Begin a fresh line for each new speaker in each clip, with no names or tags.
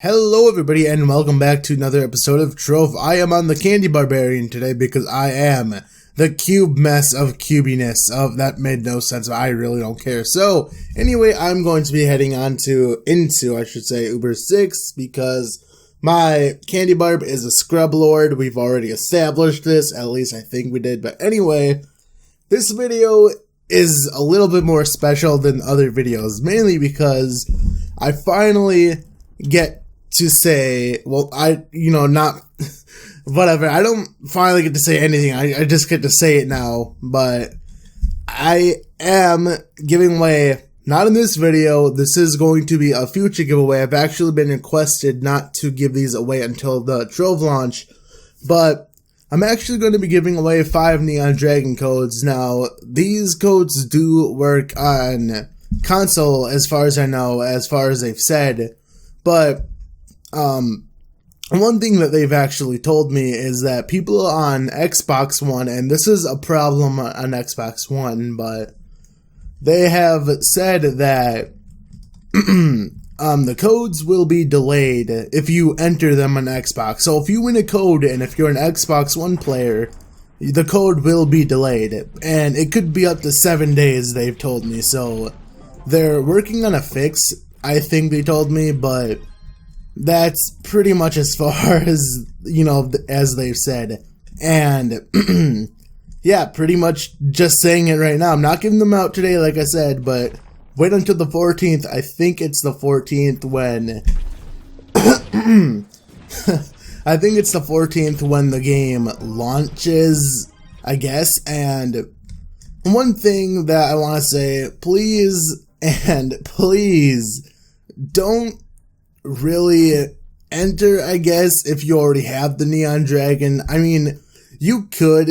Hello everybody and welcome back to another episode of Trove. I am on the Candy Barbarian today because I am the cube mess of cubiness. That made no sense, but I really don't care. So anyway, I'm going to be heading into Uber 6 because my Candy Barb is a scrub lord. We've already established this, at least I think we did. But anyway, this video is a little bit more special than other videos, mainly because I finally get to say, well, not, whatever, I don't finally get to say anything, I just get to say it now, but I am giving away, not in this video, this is going to be a future giveaway. I've actually been requested not to give these away until the Trove launch, but I'm actually going to be giving away 5 Neon Dragon codes. Now, these codes do work on console, as far as I know, as far as they've said, but one thing that they've actually told me is that people on Xbox One, and this is a problem on Xbox One, but they have said that the codes will be delayed if you enter them on Xbox. So if you win a code and if you're an Xbox One player, the code will be delayed, and it could be up to 7 days, they've told me. So they're working on a fix, I think they told me, but that's pretty much as far as, as they've said. And, yeah, pretty much just saying it right now. I'm not giving them out today, like I said, but wait until the 14th. I think it's the 14th when... I think it's the 14th when the game launches, I guess. And one thing that I want to say, please don't really enter, I guess, if you already have the Neon Dragon. I mean, you could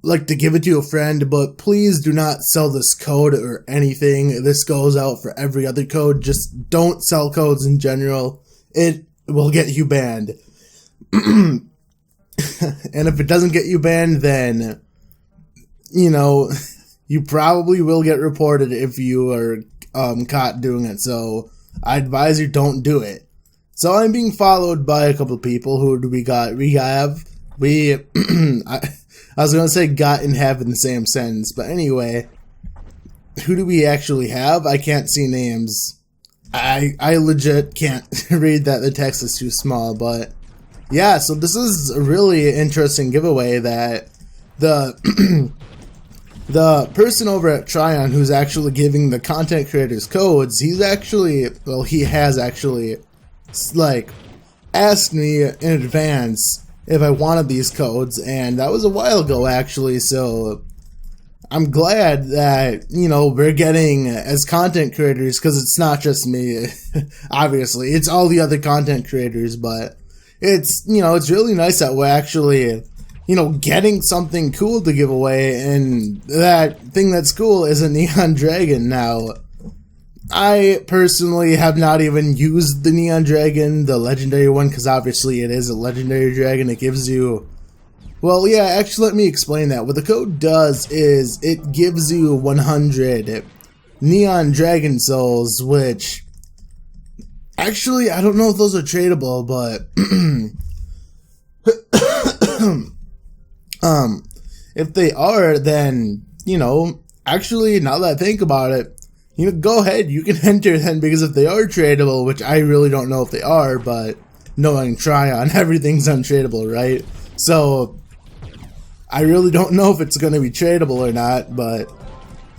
like to give it to a friend, but please do not sell this code or anything. This goes out for every other code. Just don't sell codes in general. It will get you banned. And if it doesn't get you banned, then you probably will get reported if you are caught doing it. So I advise you don't do it. So I'm being followed by a couple of people. Who do we got? I was going to say got and have in the same sentence, but anyway, who do we actually have? I can't see names. I legit can't read that. The text is too small, but yeah, so this is a really interesting giveaway that the person over at Tryon who's actually giving the content creators codes, he has actually asked me in advance if I wanted these codes, and that was a while ago actually, so I'm glad that, we're getting, as content creators, because it's not just me, obviously, it's all the other content creators, but it's, it's really nice that we're actually, getting something cool to give away, and that thing that's cool is a Neon Dragon. Now, I personally have not even used the Neon Dragon, the legendary one, because obviously it is a legendary dragon. It gives you, well, yeah, actually let me explain that. What the code does is it gives you 100 Neon Dragon souls, which, actually, I don't know if those are tradable, but if they are, then, actually, now that I think about it, go ahead, you can enter then, because if they are tradable, which I really don't know if they are, but knowing Tryon, everything's untradeable, right? So, I really don't know if it's going to be tradable or not, but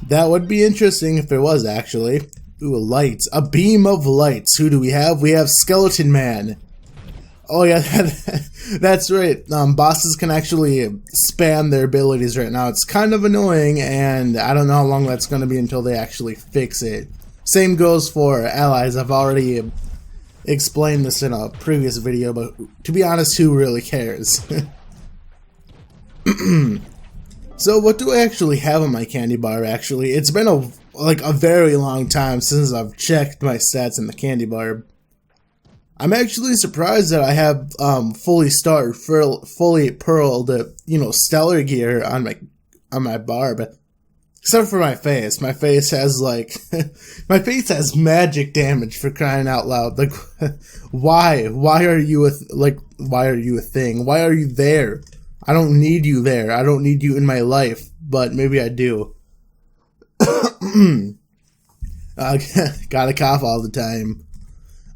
that would be interesting if there was, actually. Ooh, lights. A beam of lights. Who do we have? We have Skeleton Man. Oh yeah, that's right. Bosses can actually spam their abilities right now. It's kind of annoying, and I don't know how long that's going to be until they actually fix it. Same goes for allies. I've already explained this in a previous video, but to be honest, who really cares? So what do I actually have on my candy bar, actually? It's been a very long time since I've checked my stats in the candy bar. I'm actually surprised that I have fully pearled, stellar gear on my barb. Except for my face. My face has, like, my face has magic damage, for crying out loud. Like, why? Why are you why are you a thing? Why are you there? I don't need you there. I don't need you in my life, but maybe I do. Gotta cough all the time.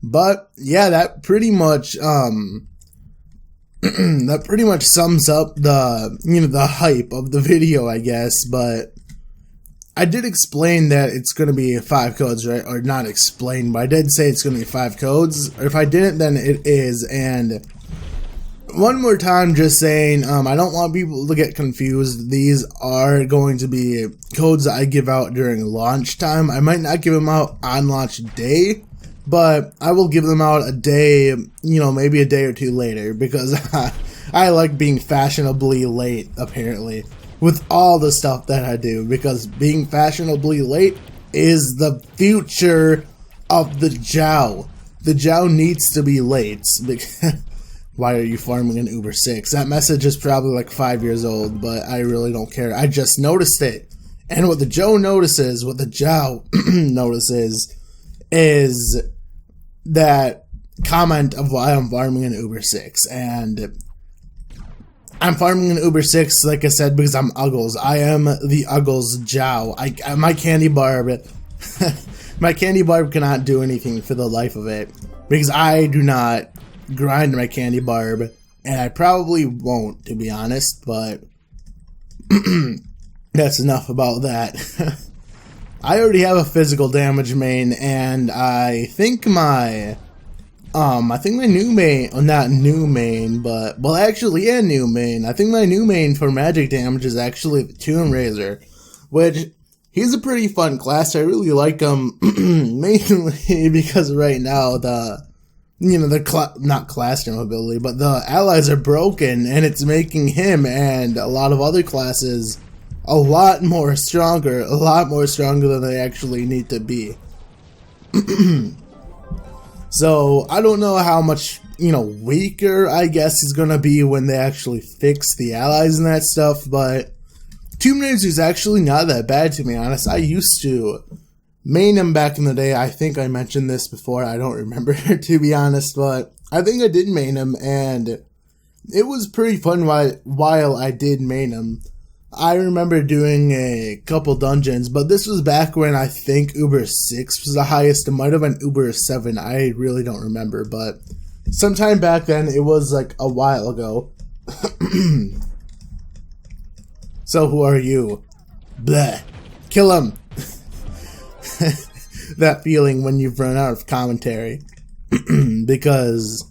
But, yeah, that pretty much, that pretty much sums up the hype of the video, I guess, but I did explain that it's going to be 5 codes, right? Or not explain, but I did say it's going to be 5 codes. Or if I didn't, then it is. And one more time, just saying, I don't want people to get confused. These are going to be codes that I give out during launch time. I might not give them out on launch day, but I will give them out a day, maybe a day or two later, because I like being fashionably late, apparently, with all the stuff that I do, because being fashionably late is the future of the Jow. The Jow needs to be late. Why are you farming an Uber 6? That message is probably like 5 years old, but I really don't care. I just noticed it. And what the Jow notices, what the Jow notices, is that comment of why I'm farming an Uber 6. And I'm farming an Uber 6, like I said, because I'm Uggles. I am the Uggles Jow. My candy barb, my candy barb cannot do anything for the life of it, because I do not grind my candy barb, and I probably won't, to be honest, but that's enough about that. I already have a physical damage main, and I think my new main, not new main, but, well, actually, yeah, new main. I think my new main for magic damage is actually the Tomb Raiser, which, he's a pretty fun class. I really like him, mainly because right now, not classroom ability, but the allies are broken, and it's making him and a lot of other classes a lot more stronger than they actually need to be. So, I don't know how much, weaker, I guess, he's gonna be when they actually fix the allies and that stuff, but Tomb Raider is actually not that bad, to be honest. I used to main him back in the day. I think I mentioned this before. I don't remember, to be honest, but I think I did main him, and it was pretty fun while I did main him. I remember doing a couple dungeons, but this was back when I think Uber 6 was the highest. It might have been Uber 7. I really don't remember, but sometime back then, it was like a while ago. So who are you? Bleh. Kill him. That feeling when you've run out of commentary. Because,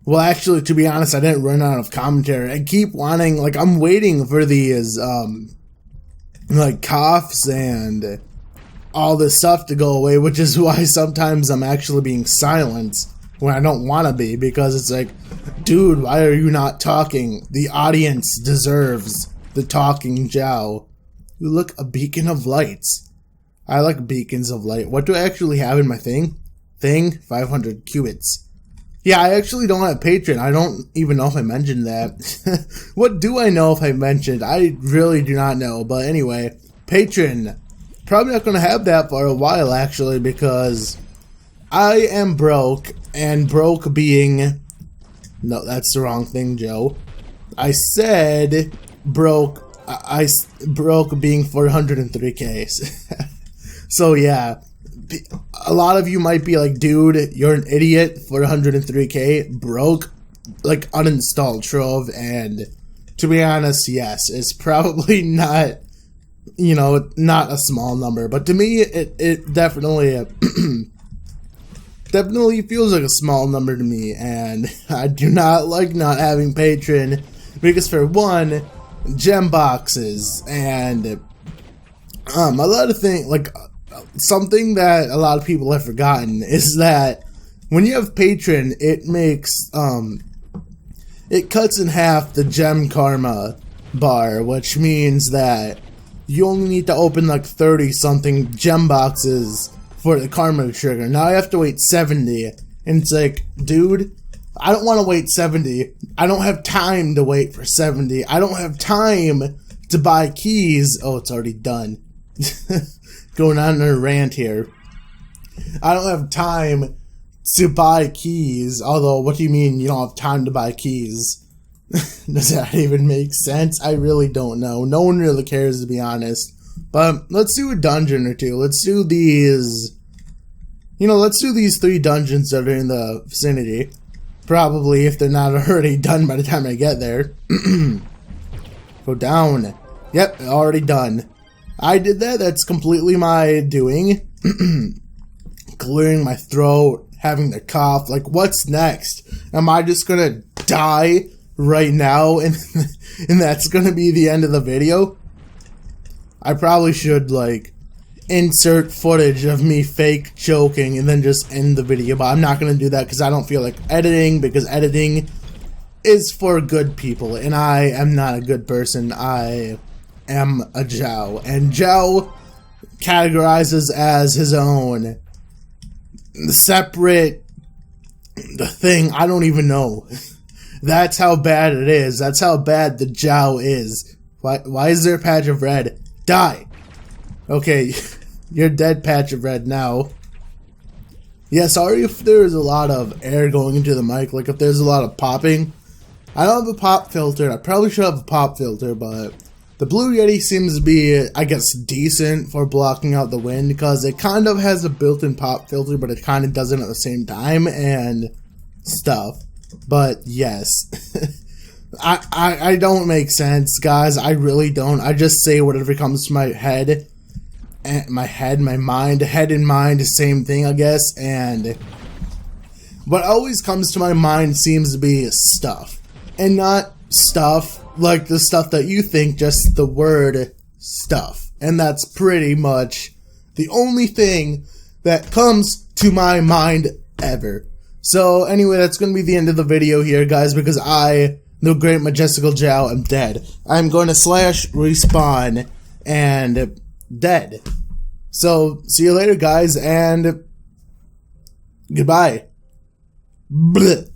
well, actually, to be honest, I didn't run out of commentary. I keep wanting, I'm waiting for these, coughs and all this stuff to go away, which is why sometimes I'm actually being silenced when I don't want to be, because it's like, dude, why are you not talking? The audience deserves the talking Jow. You look a beacon of lights. I like beacons of light. What do I actually have in my thing? 500 cubits. Yeah, I actually don't have Patron. I don't even know if I mentioned that. What do I know if I mentioned? I really do not know. But anyway, Patron. Probably not going to have that for a while, actually, because I am broke. And broke being... No, that's the wrong thing, Joe. I said broke. I broke being 403k. So yeah, a lot of you might be like, dude, you're an idiot, 403k, broke, uninstalled Trove, and to be honest, yes, it's probably not, not a small number, but to me, it definitely, definitely feels like a small number to me, and I do not like not having Patron, because for one, gem boxes, and, a lot of things, something that a lot of people have forgotten is that when you have Patron, it makes, it cuts in half the gem karma bar, which means that you only need to open 30-something gem boxes for the karma trigger. Now I have to wait 70, and it's like, dude, I don't want to wait 70. I don't have time to wait for 70. I don't have time to buy keys. Oh, it's already done. going on a rant here. I don't have time to buy keys. Although, what do you mean you don't have time to buy keys? Does that even make sense? I really don't know. No one really cares, to be honest. But let's do a dungeon or two. Let's do these. Let's do these 3 dungeons that are in the vicinity. Probably, if they're not already done by the time I get there. Go down. Yep, already done. I did that. That's completely my doing. Clearing my throat, having the cough. Like, what's next? Am I just gonna die right now and that's gonna be the end of the video? I probably should, like, insert footage of me fake joking and then just end the video, but I'm not gonna do that because I don't feel like editing, because editing is for good people, and I am not a good person. I am a Jow, and Jow categorizes as his own separate thing. I don't even know. That's how bad it is. That's how bad the Jow is. Why is there a patch of red? Die! Okay, you're dead, patch of red now. Yeah, sorry if there's a lot of air going into the mic, like if there's a lot of popping. I don't have a pop filter. I probably should have a pop filter, but the Blue Yeti seems to be, I guess, decent for blocking out the wind, because it kind of has a built-in pop filter, but it kind of doesn't at the same time, and stuff. But yes, I don't make sense, guys. I really don't. I just say whatever comes to my head. My mind, head and mind, same thing, I guess. And what always comes to my mind seems to be stuff. And not stuff like the stuff that you think, just the word stuff. And that's pretty much the only thing that comes to my mind ever. So anyway, that's going to be the end of the video here, guys, because I, the great majestical Jow, am dead. I'm going to slash respawn and dead. So, see you later, guys, and goodbye. Bleh.